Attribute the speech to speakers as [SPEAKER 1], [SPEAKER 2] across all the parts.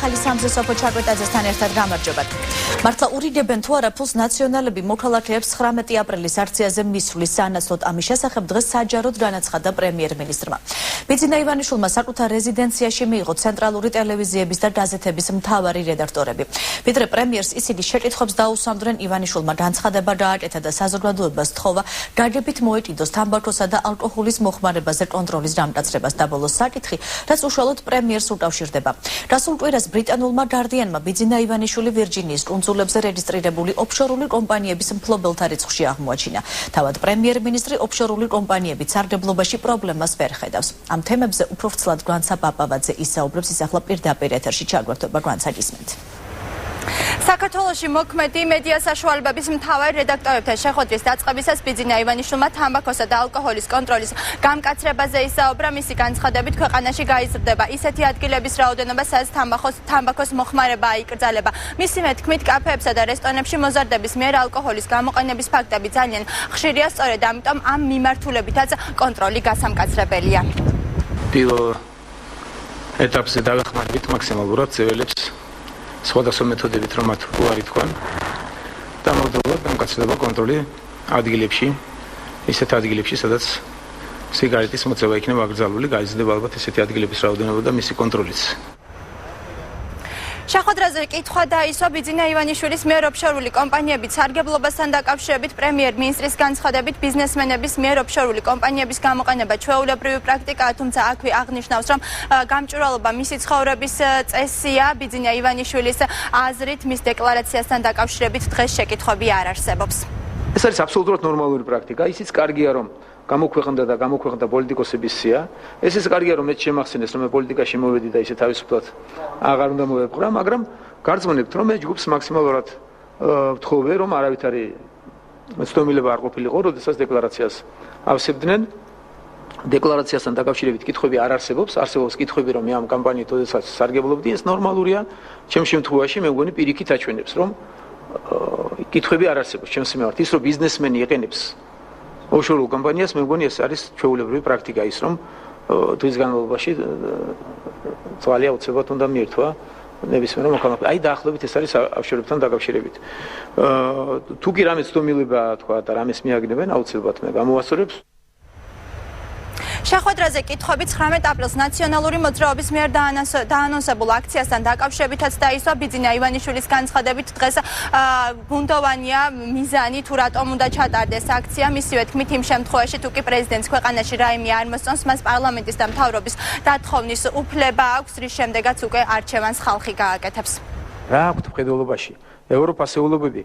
[SPEAKER 1] ახალი სამზესოფო ჩაკვეტაძესთან ერთად გამარჯობათ. მართლა ურიდებენ თუ არა ფულს ნაციონალები მოქალაქეებს 19 აპრილის აქციაზე მისვლის სანაცვლოდ ამის შესახებ დღეს საჯაროდ განაცხადა პრემიერ-მინისტრმა. ბიძინა ივანიშვილმა საკუთარ რეზიდენციაში მიიღო ცენტრალური ტელევიზიების და გაზეთების მთავარი რედაქტორები. ვიდრე პრემიერს ისინი შეკითხვებს დაუსვამდნენ, ივანიშვილმა განცხადება გააკეთა და საზოგადოებას თხოვა გაგებით მოეკიდოს თამბაქოსა და ალკოჰოლის მოხმარებაზე კონტროლის დამტაცრებას და ბოლოს საკითხი, რაც უშუალოდ პრემიერს უკავშირდება. გასულ კვირას ბრიტანულმა გარდიანმა ბიძინა ივანიშვილი ვირჯინიის კუნძულებზე რეგისტრირებული ოფშორული კომპანიების მფლობელთა რიცხვში აღმოაჩინა. თავად პრემიერ-მინისტრი ოფშორული კომპანიებით სარგებლობაში პრობლემას ვერ ხედავს. ამ თემებზე უფრო ვრცლად გვანცა პაპავაძე ისაუბრებს, ის ახლა პირდაპირ ეთერში ჩაგვერთვება, გვანცა გისმენთ.
[SPEAKER 2] საქართველოში მოქმედი მედია საშუალებების მთავარ რედაქტორებთან შეხვედრის დაწყებისას ბიძინა ივანიშვილმა თამბაქოსა და ალკოჰოლის კონტროლის გამკაცრებაზე ისაუბრა. მისი განცხადებით ქვეყანაში გაიზრდება ისეთი ადგილების რაოდენობა, სადაც თამბაქოს მოხმარება აიკრძალება. მისივე თქმით, კაფეებსა და რესტორნებში მოზარდების მიერ ალკოჰოლის გამოყენების ფაქტები ძალიან ხშირია, სწორედ ამიტომ ამ მიმართულებითაც კონტროლი გასამკაცრებელია.
[SPEAKER 3] პირველ ეტაპზე დავეხმარებით მაქსიმალურად ცეველებს სხვადასხვა მეთოდებით, რომ მათ უარი თქვან და მოვდროულად გამკაცრდება კონტროლი ადგილებში, ისეთ ადგილებში, სადაც სიგარეტის მოწევა იქნება აკრძალული, გაიზრდება ალბათ ესეთი ადგილების რაოდენობა და მისი კონტროლიც.
[SPEAKER 2] შეხვედრაზე კითხვა დაისვა ბიძინა ივანიშვილის მიერ ოფშორული კომპანიების სარგებლობასთან დაკავშირებით. პრემიერ-მინისტრის განცხადებით, ბიზნესმენების მიერ ოფშორული კომპანიების გამოყენება ჩვეულებრივი პრაქტიკაა, თუმცა აქვე აღნიშნავს, რომ გამჭვირვალობა მისი ცხოვრების წესია. ბიძინა ივანიშვილის აზრით, მის დეკლარაციასთან დაკავშირებით დღეს შეკითხვები არ არსებობს.
[SPEAKER 3] ეს არის აბსოლუტურად ნორმალური პრაქტიკა. ისიც კარგია, რომ გამოქვეყნდა პოლიტიკოსების სია. ეს კარგია, რომ მეც შემახსენეს, რომ მე პოლიტიკაში მოვედი და ისე თავისუფლად აღარ უნდა მოვეყრა, მაგრამ გარწმუნებთ, რომ მე ჯგუფს მაქსიმალურად ვთხოვე, რომ არავითარი ცდომილება არ ყოფილიყო, როდესაც დეკლარაციას ავსებდნენ. დეკლარაციასთან დაკავშირებით კითხვები არ არსებობს. არსებობს კითხვები, რომ მე ამ კამპანიით როდესაც სარგებლობდი, ეს ნორმალურია. ჩემ შემთხვევაში მე მგონი პირიქით აჩვენებს, რომ კითხვები არ არსებობს ჩემს მიმართ. ის რომ ბიზნესმენი იყენებს ოფშორულ კომპანიას, მე მგონი ეს არის ჩვეულებრივი პრაქტიკა, ის რომ თვის განმავლობაში ძვალი აუცილებლად უნდა მიერთვა ნებისმიერ მოქალაქე. აი დაახლოებით ეს არის ოფშორებთან დაკავშირებით. თუ კი რამე ცდომილება თქვა და რამეს მიაგნებენ, აუცილებლად მე გამოვასწორებს.
[SPEAKER 2] შეხვედრაზე კითხვები 19 აპრილს ნაციონალური მოძრაობის მიერ დაანონსებულ აქციასთან დაკავშირებითაც დაისვა. ბიძინა ივანიშვილის განცხადებით, დღეს ბუნდოვანია მიზანი თუ რატომ უნდა ჩატარდეს აქცია. მისივე თქმით, იმ შემთხვევაში თუ კი პრეზიდენტს ქვეყანაში რაიმე არ მოსწონს, მას პარლამენტის და მთავრობის დათხოვნის უფლება აქვს, რის შემდეგაც უკვე არჩევანს ხალხი გააკეთებს.
[SPEAKER 3] რა აქვთ მხედველობაში? ევროპასეულობები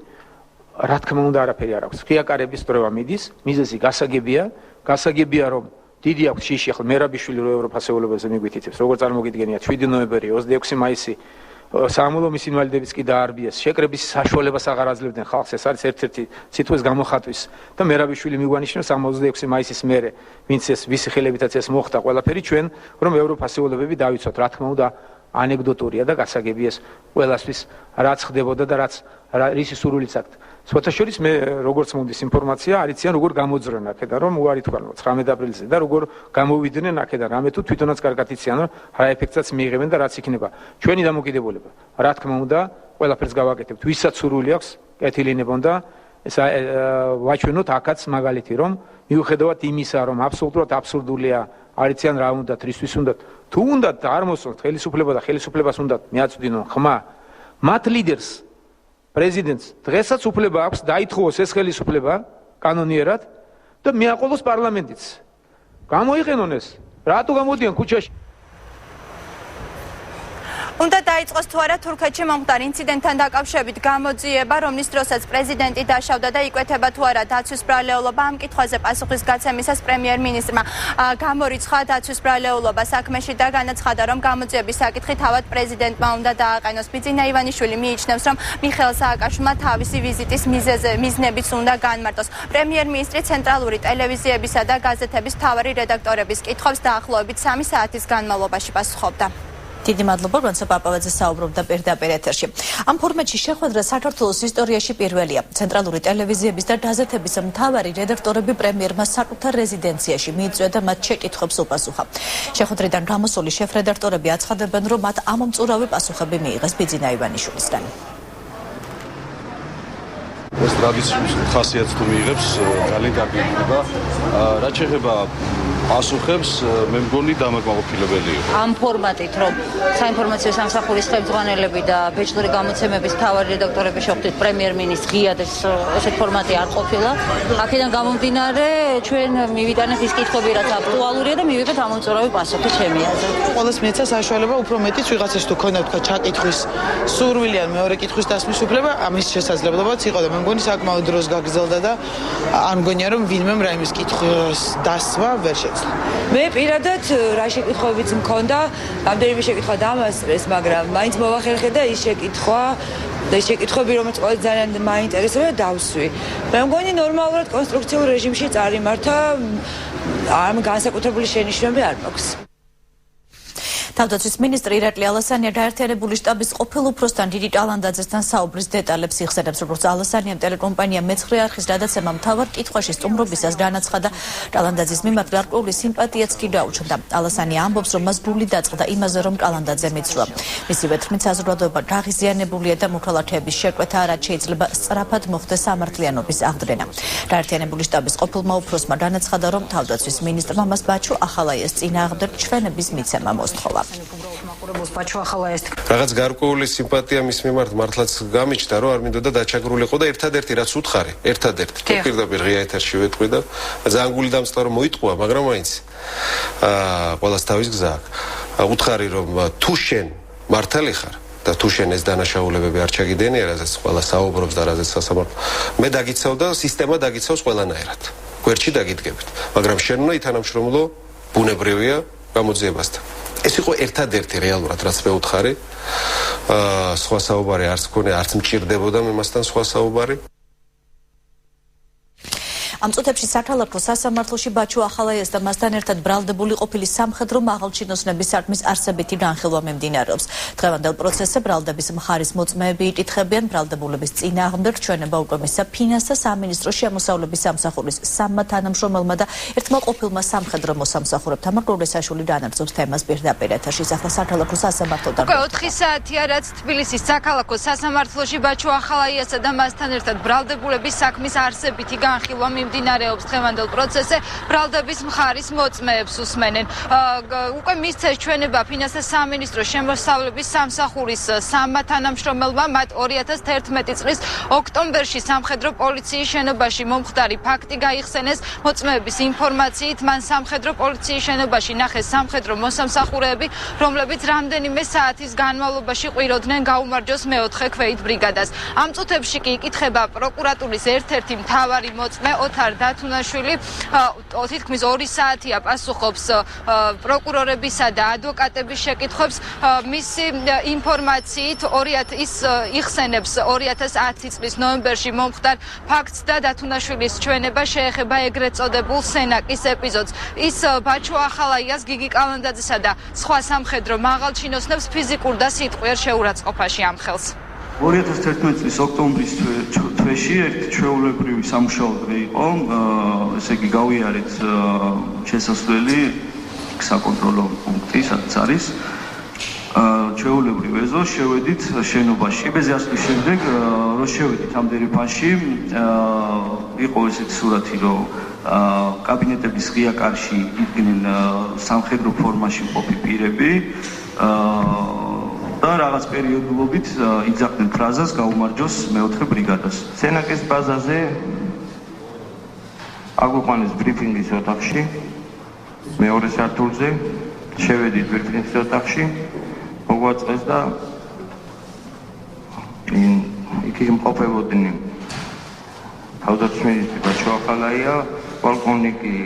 [SPEAKER 3] რა თქმა უნდა არაფერი არ აქვს. ღიაკარების დროა მიდის, მიზეზი გასაგებია რომ დიდი აქვს შიში. ახლა მერაბიშვილი რო ევროპასეულობებზე მიგვითითებს, როგორ წარმოგიდგენიათ 7 ნოემბერი, 26 მაისი საამულომის ინვალიდების კი დაარბიეს, შეკრების საშუალებას აღარ აძლევდნენ ხალხს. ეს არის ერთ-ერთი სიტყვის გამოხატვის და მერაბიშვილი მიგვანიშნებს 26 მაისის მერე, ვინც ეს ვისი ხელებითაც ეს მოხდა ყველაფერი, ჩვენ რომ ევროპასეულობები დავიცვათ. რა თქმა უნდა ანეკდოტურია და გასაგებია ეს ყველასთვის რაც ხდებოდა და რისი სურვილიც აქვს. სხვათაშორის მე როგორც მომდის ინფორმაცია, არიციან როგორ გამოძრონ აქედან, რომ უარი თქვან 19 აპრილზე და როგორ გამოვიდნენ აქედან. რამე თუ თვითონაც კარგად იციან, რომ რა ეფექტსაც მიიღებენ და რაც იქნება. ჩვენი დამოკიდებულება, რა თქმა უნდა, ყველაფერს გავაკეთებთ. ვისაც სურვილი აქვს, კეთილინებონ და ეს ვაჩვენოთ აქაც მაგალითი, რომ მიუხედავად იმისა, რომ აბსოლუტურად აბსურდულია, არიციან რა უნდათ, რისთვის უნდათ, თუ უნდათ და არ მოსწონთ ხელისუფლება და ხელისუფლებას უნდათ მიაწვდინონ ხმა, მათ ლიდერს პრეზიდენტს დღესაც უფლება აქვს დაითხოვოს ეს ხელისუფლება კანონიერად და მიაყოლოს პარლამენტიც. გამოიყენონ ეს. რატო გამოდიან ქუჩაში?
[SPEAKER 2] უნდა დაიწყოს თუ არა თურქეთში მომხდარ ინციდენტთან დაკავშირებით გამოძიება, რომლის დროსაც პრეზიდენტი დაშავდა და იკვეთება თუ არა დაცვის ბრალეულობა. ამ კითხვაზე პასუხის გაცემისას პრემიერ-მინისტრმა გამორიცხა დაცვის ბრალეულობა საქმეში და განაცხადა, რომ გამოძიების საკითხი თავად პრეზიდენტმა უნდა დააყენოს. ბიძინა ივანიშვილი მიიჩნევს, რომ მიხეილ სააკაშვილმა თავისი ვიზიტის მიზნებიც უნდა განმარტოს. პრემიერ-მინისტრი ცენტრალური ტელევიზიებისა და გაზეთების მთავარი რედაქტორების კითხვებს დაახლოებით 3 საათის განმავლობაში პასუხობდა.
[SPEAKER 1] დიდი მადლობა, როცა პაპავაძე საუბრობდა პირდაპირ ეთერში. ამ ფორმატში შეხვედრა საქართველოს ისტორიაში პირველია. ცენტრალური ტელევიზიების და გაზეთების მთავარი რედაქტორები პრემიერმა საკუთარ რეზიდენციაში მიიწვია და მათ შეკითხვებს უპასუხა. შეხვედრიდან გამოსული შეფრედაქტორები აცხადებენ, რომ მათ ამომწურავი პასუხები მიიღეს ბიძინა ივანიშვილისგან.
[SPEAKER 4] ეს ტრადიციის ხასიათს თუ მიიღებს, ძალიან გაგიერთება. რაც შეეხება პასუხებს, მე მგონი დამაკმაყოფილებელი იყო.
[SPEAKER 5] ამ ფორმატით, რომ საინფორმაციო სამსახურის ხელმძღვანელები და ბეჭდური გამოცემების მთავარი რედაქტორები შეხვდით პრემიერ-მინისტრს ღიად ესეთ ფორმატი არ ყოფილა. აქედან გამომდინარე, ჩვენ მივიტანეთ ის კითხვები, რაც აქტუალურია და მივიღეთ ამომწურავი პასუხი ჩემი აზრით.
[SPEAKER 6] ყველას მიეცა საშუალება უფრო მეტიც ვიღაცას თუ ქონდა თქვა ჩაკითხვის სურვილი ან მეორე კითხვის დასმის უფლება, ამის შესაძლებლობაც იყო და მე მგონი საკმაოდ დროს გაგრძელდა და არ მგონია რომ ვინმემ რაიმეს კითხვის დასმა ვერ შეძლო.
[SPEAKER 7] მე პირადად რა შეკითხვებიც მქონდა, რამდენიმე შეკითხვა დამასწრეს, მაგრამ მაინც მოვახერხე და ის შეკითხვა და ის შეკითხვები, რომელიც ყველა ძალიან მაინტერესებდა, დავსვი. მე მგონი ნორმალურად კონსტრუქციულ რეჟიმში წარიმართა, ამ განსაკუთრებული შენიშვნები არ მაქვს.
[SPEAKER 1] თავდაცვის მინისტრი ირაკლი ალასანია გაერთიანებული შტაბის ყოფილ უფროსთან დიდი კალანდაძესთან საუბრის დეტალებს იხსენებს, როგორც ალასანიამ ტელეკომპანია მეცხრე არხის გადაცემა მთავარ კითხვაში სტუმრობისას განაცხადა, კალანდაძის მიმართ გარკვეული სიმპათიაც კი გაუჩნდა. ალასანია ამბობს, რომ მას გული დაწყდა იმაზე, რომ კალანდაძე მიცვლა. მისივე თქმით, საზოგადოება გაღიზიანებულია და მოქალაქეების შეკვეთა რაც შეიძლება სწრაფად მოხდეს სამართლიანობის აღდგენა. გაერთიანებული შტაბის ყოფილმა უფროსმა განაცხადა, რომ თავდაცვის მინისტრმა მას ბაჩუ ახალაიას წინააღმდეგ ჩვენების მიცემა მოსთხოვა.
[SPEAKER 8] რაღაც გარკვეული სიმპათია მის მიმართ მართლაც გამიჩნდა, რომ არ მინდოდა დაჩაგრულიყო და ერთადერთი რაც უთხარი, ერთადერთი თუ პირდაპირ ღია ეთერში ვეთქვი და ძალიან გული დამწყდა რომ მოიტყუა, მაგრამ მაინც ყველას თავის გზა აქვს. უთხარი რომ თუ შენ მართალი ხარ და თუ შენ ეს დანაშაულებები არ ჩაგიდენია, რაზეც ყველა საუბრობს და რაზეც სასამართლო, მე დაგიცავ და სისტემა დაგიცავს ყველანაირად. გვერდში დაგიდგებით, მაგრამ შენ უნდა ითანამშრომლო ბუნებრივია გამოძიებასთან. ეს იყო ერთადერთი რეალურად რაც მე უთხარი. სხვა საუბარი არც მქონია, არც მჭირდებოდა მემასთან სხვა საუბარი.
[SPEAKER 1] ამ წუთებში საქალაქო სასამართლოში ბაჩუ ახალაიას და მასთან ერთად ბრალდებული ყოფილი სამხედრო მაღალჩინოსნების საქმის არსებითი განხილვა მიმდინარეობს. დღევანდელ პროცესზე ბრალდების მხარის მოწმეები იკითხებიან ბრალდებულების წინააღმდეგ ჩვენება უკვე მისცა ფინანსთა სამინისტროს შემოსავლების სამსახურის სამმა თანამშრომელმა და ერთმა ყოფილმა სამხედრო მოსამსახურებთან. მაკროლესაშვილი განაგრძობს თემას პირდაპირ ეთერში. ახლა საქალაქო სასამართლოდან.
[SPEAKER 2] უკვე 4 საათია, რაც თბილისის საქალაქო სასამართლოში ბაჩუ ახალაიასა და მასთან ერთად ბრალდებულების საქმის არსებითი განხილვა მიმდინარეობს. დღევანდელ პროცესზე ბრალდების მხარის მოწმეებს უსმენენ. უკვე მისცეს ჩვენება ფინანსთა სამინისტროს შემოსავლების სამსახურის სამმა თანამშრომელმა, მათ 2011 წლის ოქტომბერში სამხედრო პოლიციის შენობაში მომხდარი ფაქტი გაიხსენეს. მოწმეების ინფორმაციით, მან სამხედრო პოლიციის შენობაში ნახეს სამხედრო მოსამსახურეები, რომლებიც რამდენიმე საათის განმავლობაში ყვიროდნენ გაუმარჯოს მეოთხე ქვეით ბრიგადას. ამ წუთებში კი იკითხება პროკურატურის ერთ-ერთი მთავარი მოწმე ოთარ დათუნაშვილი. თითქმის 2 საათია პასუხობს პროკურორებისა და ადვოკატების შეკითხვებს. მისი ინფორმაციით ის იხსენებს 2010 წლის ნოემბერში მომხდარ ფაქტს და დათუნაშვილის ჩვენება შეეხება ეგრეთ წოდებულ სენაკის ეპიზოდს. ის ბაჩუ ახალაიას, გიგი კალანდაძესა და სხვა სამხედრო მაღალჩინოსნებს ფიზიკურ და სიტყვიერ შეურაცხყოფაში ამხელს.
[SPEAKER 9] 2011 წლის ოქტომბრის თვეში ერთი ჩვეულებრივი სამუშაო დღე იყო, ესე იგი გავიარეთ შესასვლელი საკონტროლო პუნქტი, სადაც არის ჩვეულებრივ ეზო, შევედით შენობაში. იმაზე ასვლის შემდეგ, რომ შევედით ამ დერეფანში, იყო ესეთი სურათი, რომ კაბინეტების ღია კარში იდგნენ სამხედრო ფორმაში მყოფი პირები და რაღაც პერიოდულობით იძახდნენ ფრაზას გაუმარჯოს მეოთხე ბრიგადას. სენაკის ბაზაზე აგვიყვანეს ბრიფინგის ოთახში, მეორე სართულზე, შევედით ბრიფინგის ოთახში, მოგვაწყეს და იქ იმყოფებოდნენ თავდაცვის მინისტრი ბაჩუ ახალაია, პოლკოვნიკი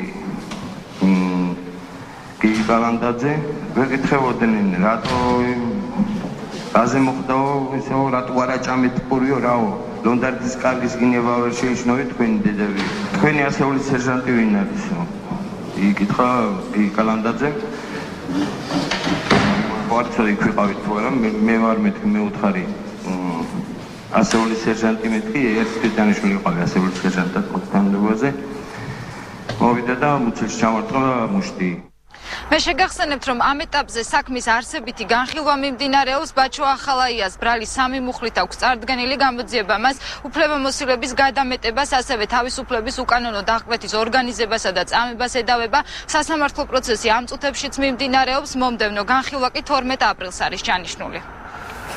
[SPEAKER 9] გიგი კალანდაძე. ვეკითხებოდნენ რატო აზე მოხდაო, ისეო რატო არაჭამეთ პურიო რაო, ლონდარდის კარგის გინება ვერ შეიშნოვი თქვენი დედები. თქვენი ასეული სერჟანტი ვინ არისო? იკითხა გიგი კალანდაძე. ვარცოდი ქვიყავით თუ არა, მე ვარ მეთქი მე უთხარი ასეული სერჟანტი მეთქი, ერთ თვითანიშვილი ვიყავი ასეული სერჟანტად მოთანდებაზე. მოვიდა და მუცელს ჩამარტყა მუშტი.
[SPEAKER 2] მე შეგახსენებთ, რომ ამ ეტაპზე საქმის არსებითი განხილვა მიმდინარეობს. ბაჩო ახალაიას ბრალი 3 მუხლით აქვს წარდგენილი გამოძიება მას უფლებამოსილების გადამეტებას, ასევე თავისუფლების უკანონო დახკვეთის ორგანიზებასა და წამებას ედავება. სასამართლო პროცესი ამ წუთებშიც მიმდინარეობს. მომდევნო განხილვა კი 12 აპრილს არის ჩანიშნული.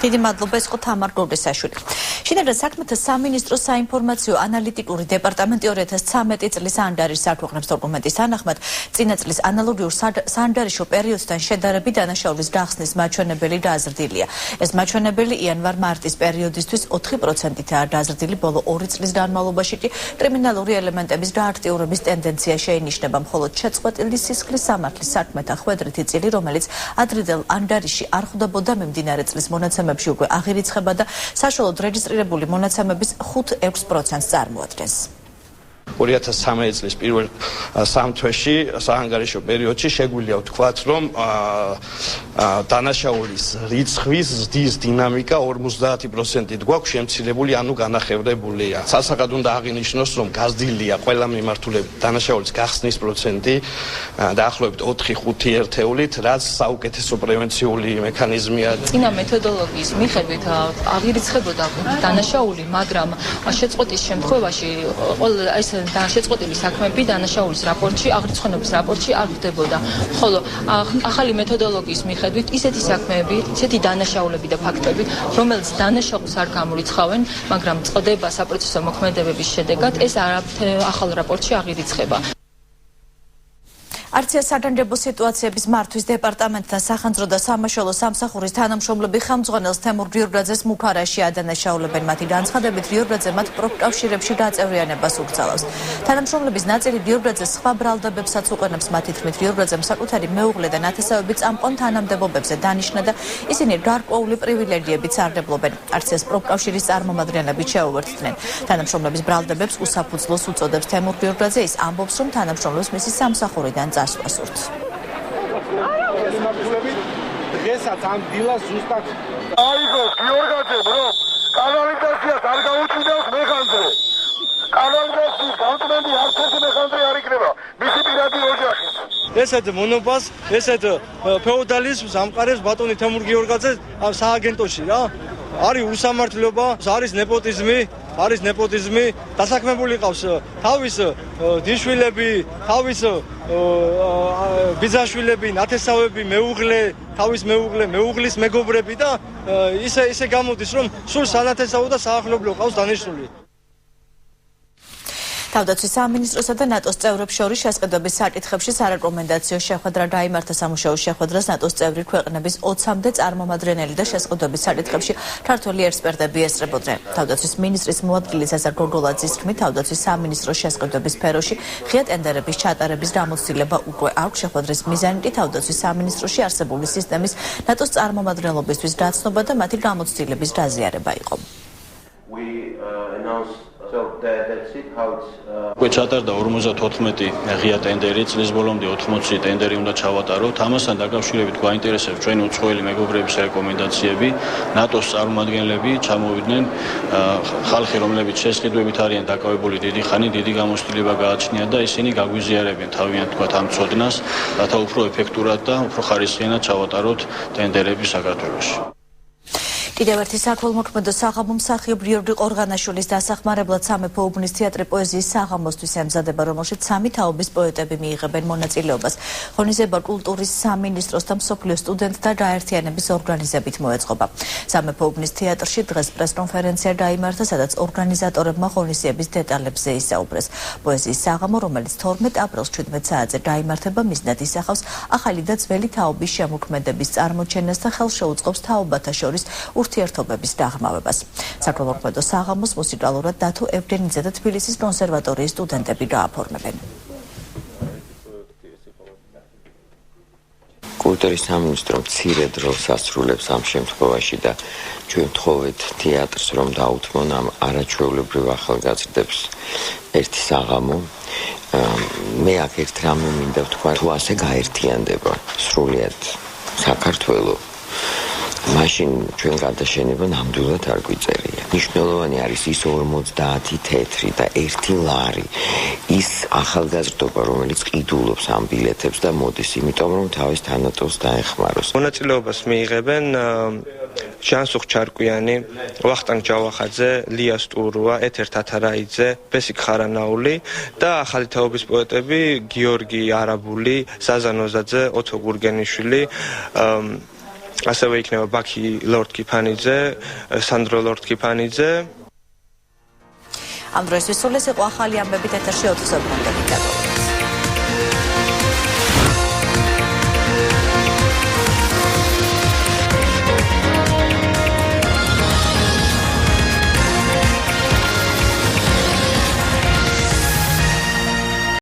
[SPEAKER 1] დიდი მადლობა, ეს იყო თამარ გორდესაშვილი. შინაგან საქმეთა სამინისტროს საინფორმაციო ანალიტიკური დეპარტამენტი 2013 წლის ანდარიშს აქვეყნებს დოკუმენტის თანახმად, წინა წლის ანალოგიურ საანდარიშო პერიოდთან შედარებით დანაშაულის გახსნის მაჩვენებელი დაზრდილია. ეს მაჩვენებელი იანვარ-მარტის პერიოდისთვის 4%-ითაა დაზრდილი, ბოლო 2 წლის განმავლობაში კი კრიმინალური ელემენტების გააქტიურების ტენდენცია შეინიშნება, მხოლოდ შეწყვეტილი სისხლის სამართლის საქმეთა ხვედრითი წილი, რომელიც ადრინდელ ანდარიში არ ხვდებოდა მიმდინარე წლის მონაცემებში უკვე აღირიცხება და საშუალოდ რეგისტრირებული მონაცემების 5-6%-ს წარმოადგენს.
[SPEAKER 10] 2013 წლის პირველ 3 თვეში საანგარიშო პერიოდში შეგვიძლია ვთქვათ, რომ დანაშაულის რიცხვის ზრდის დინამიკა 50%-ით გვაქვს შემცირებული, ანუ განახევრებულია. სასახად უნდა აღინიშნოს, რომ გაზრდილია ყველა მიმართულებით დანაშაულის გახსნის პროცენტი დაახლოებით 4-5 ერთეულით, რაც საუკეთესო პრევენციული მექანიზმია.
[SPEAKER 11] წინა მეთოდოლოგიის მიხედვით აღირიცხებოდა დანაშაული, მაგრამ შეწყვეტის შემთხვევაში ეს შეწყვეტილი საქმეები დანაშაულის რაპორტში, აღრიცხვენობის რაპორტში არ ხდებოდა. ხოლო ახალი მეთოდოლოგიის მიხედვით ისეთი საქმეები, ისეთი დანაშაულები და ფაქტები, რომელიც დანაშაულს არ გამორიცხავენ, მაგრამ წყდება საპროცესო მოქმედებების შედეგად, ეს ახალ რაპორტში აღირიცხება.
[SPEAKER 1] არცია საგანგებო სიტუაციების მართვის დეპარტამენტთან სახანძრო და სამაშველო სამსახურის თანამშრომლები ხელმძღვანელს თემურ გიორგაძეს მუქარაში ადანაშაულებენ. მათი განცხადებით, გიორგაძე მათ პროფკავშირებში გაწევრიანებას უკრძალავს. თანამშრომლების ნაწილი გიორგაძეს სხვა ბრალდებებსაც უყენებს. მათი თქმით, გიორგაძემ საკუთარი მეუღლე და ნათესავები წამყვან თანამდებობებზე დანიშნა და ისინი გარკვეული პრივილეგიებით სარგებლობენ. არციას პროფკავშირის წარმომადგენლები შეუერთდნენ. თანამშრომლების ბრალდებებს უსაფუძვლოს უწოდებს თემურ გიორგაძე. ის ამბობს, რომ თანამშრომლებს მისი სამსახურიდან ასვასურთ.
[SPEAKER 12] დღესაც ამ დილას ზუსტად აიგო გიორგაძე ბრო კანალიზაციას არ გაუწინდავს მეხანძრე. კანალიზაციის გამწმენდი არც ერთი მეხანძრე არ იქნება. მისი პირადი ოჯახი.
[SPEAKER 13] ესეთ მონობას, ესეთ ფეოდალიზმს ამყარებს ბატონი თემურ გიორგაძე ამ სააგენტოში რა. არის უსამართლობა, არის ნეპოტიზმი, დასაქმებული ყავს თავის დიშვილები, თავის ბიძაშვილები, ნათესავები, მეუღლე, თავის მეუღლის მეგობრები და ისე გამოდის, რომ სულ სანათესავო და საახლობლო ყავს დანიშნული.
[SPEAKER 1] თავდაცვის სამინისტროსა და ნატოს წევრებს შორის შესყიდვების საკითხებში სარეკომენდაციო შეხვედრა გაიმართა. სამუშაო შეხვედრას ნატოს წევრი ქვეყნების 20-მდე წარმომადგენელი და შესყიდვების საკითხებში ქართველი ექსპერტები ესწრებოდნენ. თავდაცვის მინისტრის მოადგილე ზაზარ გოგოლაძის თქმით, თავდაცვის სამინისტროს შესყიდვების სფეროში ღია ტენდერების ჩატარების გამოცდილება უკვე აქვს. შეხვედრის მიზანი კი თავდაცვის სამინისტროში არსებული სისტემის ნატოს წარმომადგენლობისთვის დაცნობა და მათი გამოცდილების გაზიარება იყო.
[SPEAKER 14] უკვე ჩატარდა 54 ღია ტენდერი, წლის ბოლომდე 80 ტენდერი უნდა ჩავატაროთ. ამასთან დაკავშირებით გვაინტერესებს ჩვენი უცხოელი მეგობრების რეკომენდაციები. ნატოს წარმომადგენლები ჩამოვიდნენ, ხალხი, რომლებიც შესყიდვებით არიან დაკავებული დიდი ხანი, დიდი გამოცდილება გააჩნიათ და ისინი გაგვიზიარებენ თავიანთ თქვათ ამ ცოდნას, რათა უფრო ეფექტურად და უფრო ხარისხიანად ჩავატაროთ ტენდერები საქართველოში.
[SPEAKER 1] კიდევ ერთი საქველმოქმედო საღამო მსახიობ გიორგი ყორღანაშვილის დასახმარებლად სამეფო უბნის თეატრი პოეზიის საღამოსთვის ემზადება, რომელშიც 3 თაობის პოეტები მიიღებენ მონაწილეობას. ღონისძიება კულტურის სამინისტროს და მსოფლიო სტუდენტთა გაერთიანების ორგანიზებით მოეწყობა. სამეფო უბნის თეატრში დღეს პრესკონფერენცია გაიმართა, სადაც ორგანიზატორებმა ღონისძიების დეტალებზე ისაუბრეს. პოეზიის საღამო, რომელიც 12 აპრილს 17 საათზე გაიმართება, მიზნად ისახავს ახალი და ძველი თაობის შემოქმედების წარმოჩენას და ხელს შეუწყობს თაობათა შორის ურთიერთობების დაღრმავებას. საქველმოქმედო საღამოს მუსიკალურად დათო ევგენიძე და თბილისის კონსერვატორიის სტუდენტები გააფორმებენ.
[SPEAKER 15] კულტურის სამინისტრო მცირედ როლს ასრულებს ამ შემთხვევაში და ჩვენ ვთხოვეთ თეატრს, რომ დაუთმონ ამ არაჩვეულებრივ ახალგაზრდებს ერთი საღამო. მე აქ ერთ რამე მინდა ვთქვა, თუ ასე გაერთიანდება სრულიად საქართველო მაშინ ჩვენ გადაშენება ნამდვილად არ გვიწერია. მნიშვნელოვანი არის ის 50 თეთრი და 1 ლარი. ის ახალგაზრდობა, რომელიც ყიდულობს ამ ბილეთებს და მოდის, იმიტომ რომ თავის თანატოლს დაეხმაროს.
[SPEAKER 16] მონაწილეობას მიიღებენ ჟანსუხ ჩარკვიანი, ვახტანგ ჯავახაძე, ლია სტურუა, ეთერ თათარაიძე, ბესიკ ხარანაული და ახალი თაობის პოეტები გიორგი არაბული, ზაზა ნოზაძე, ოთო გურგენიშვილი, ასევე იქნება ბაქი ლორდ-კიფანიძე, სანდრო ლორდ-კიფანიძე.
[SPEAKER 1] ამ დროს ვისულეს იყო ახალი ამბებით ეთერში 4 საუკუნეები.